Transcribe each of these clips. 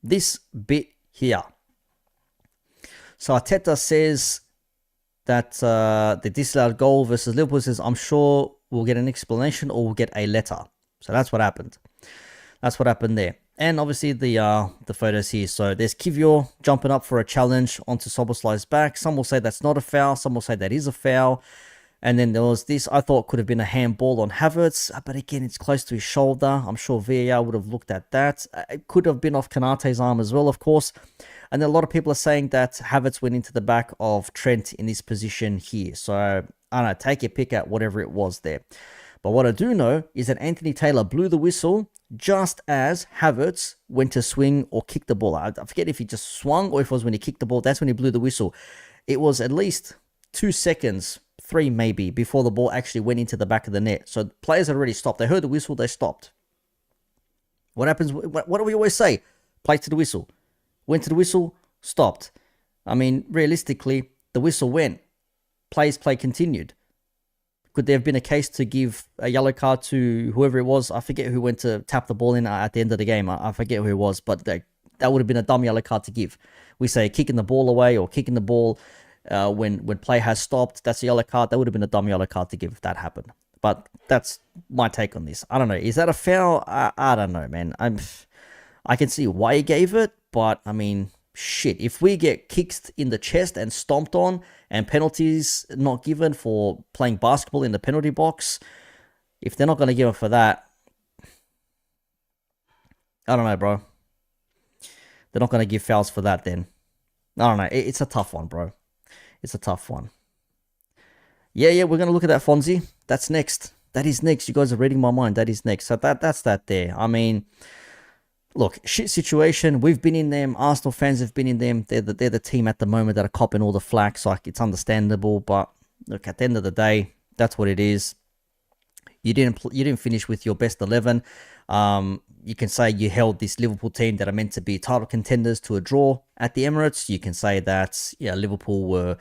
This bit here. So Arteta says that the disallowed goal versus Liverpool says, I'm sure we'll get an explanation or we'll get a letter. So that's what happened. That's what happened there. And obviously the photos here. So there's Kivior jumping up for a challenge onto Szoboszlai's back. Some will say that's not a foul. Some will say that is a foul. And then there was this, I thought could have been a handball on Havertz. But again, it's close to his shoulder. I'm sure VAR would have looked at that. It could have been off Konaté's arm as well, of course. And then a lot of people are saying that Havertz went into the back of Trent in this position here. So, I don't know, take your pick at whatever it was there. But what I do know is that Anthony Taylor blew the whistle just as Havertz went to swing or kick the ball. I forget if he just swung or if it was when he kicked the ball. That's when he blew the whistle. It was at least 2 seconds, 3 maybe, before the ball actually went into the back of the net. So players had already stopped. They heard the whistle, they stopped. What happens? What do we always say? Play to the whistle. Went to the whistle, stopped. I mean, realistically, the whistle went. Play continued. Could there have been a case to give a yellow card to whoever it was? I forget who went to tap the ball in at the end of the game. I forget who it was, but that would have been a dumb yellow card to give. We say kicking the ball away or kicking the ball when play has stopped. That's a yellow card. That would have been a dumb yellow card to give if that happened. But that's my take on this. I don't know. Is that a foul? I don't know, man. I can see why he gave it, but I mean, shit. If we get kicked in the chest and stomped on and penalties not given for playing basketball in the penalty box, if they're not going to give it for that, I don't know, bro. They're not going to give fouls for that then. I don't know. It's a tough one, bro. It's a tough one. Yeah, we're going to look at that, Fonzie. That's next. That is next. You guys are reading my mind. That is next. So that's that there. I mean, look, shit situation. We've been in them. Arsenal fans have been in them. They're the team at the moment that are copping all the flack. So it's understandable. But look, at the end of the day, that's what it is. You didn't finish with your best 11. You can say you held this Liverpool team that are meant to be title contenders to a draw at the Emirates. You can say that Liverpool were,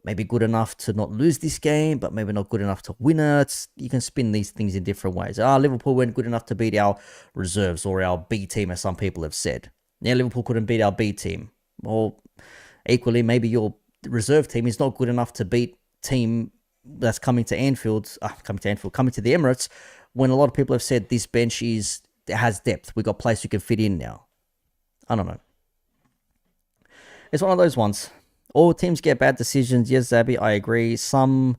maybe good enough to not lose this game, but maybe not good enough to win it. You can spin these things in different ways. Liverpool weren't good enough to beat our reserves or our B team, as some people have said. Yeah, Liverpool couldn't beat our B team. Well, equally, maybe your reserve team is not good enough to beat team that's coming to the Emirates, when a lot of people have said this bench has depth. We got players who can fit in now. I don't know. It's one of those ones. All teams get bad decisions. Yes, Zabby, I agree. Some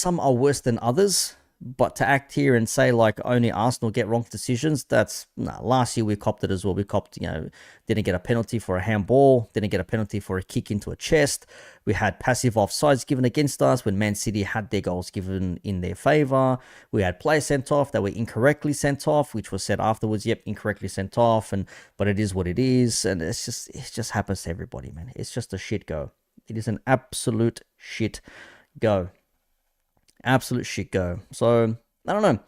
are worse than others. But to act here and say like only Arsenal get wrong decisions, last year we copped it as well. We copped, didn't get a penalty for a handball, didn't get a penalty for a kick into a chest. We had passive offsides given against us when Man City had their goals given in their favour. We had players sent off that were incorrectly sent off, which was said afterwards, yep, incorrectly sent off, but it is what it is. And it just happens to everybody, man. It's just a shit go. It is an absolute shit go. Absolute shit go. So I don't know.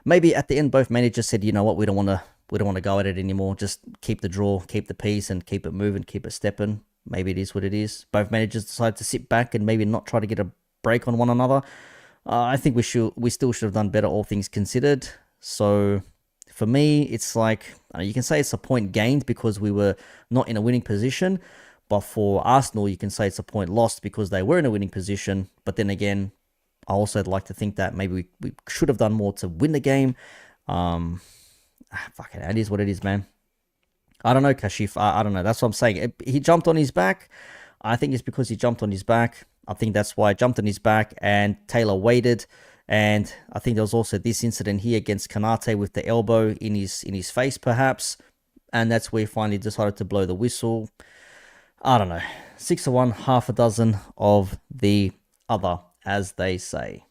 Maybe at the end both managers said, you know what, we don't want to go at it anymore. Just keep the draw, keep the peace, and keep it moving, keep it stepping. Maybe it is what it is. Both managers decided to sit back and maybe not try to get a break on one another. I think we still should have done better, all things considered. So for me, it's like you can say it's a point gained because we were not in a winning position. But for Arsenal, you can say it's a point lost because they were in a winning position. But then again, I also like to think that maybe we should have done more to win the game. Fuck it is what it is, man. I don't know, Kashif. I don't know. That's what I'm saying. He jumped on his back. I think it's because he jumped on his back. I think that's why I jumped on his back and Taylor waited. And I think there was also this incident here against Konaté with the elbow in his face, perhaps. And that's where he finally decided to blow the whistle. I don't know. 6 of one, half a dozen of the other, as they say.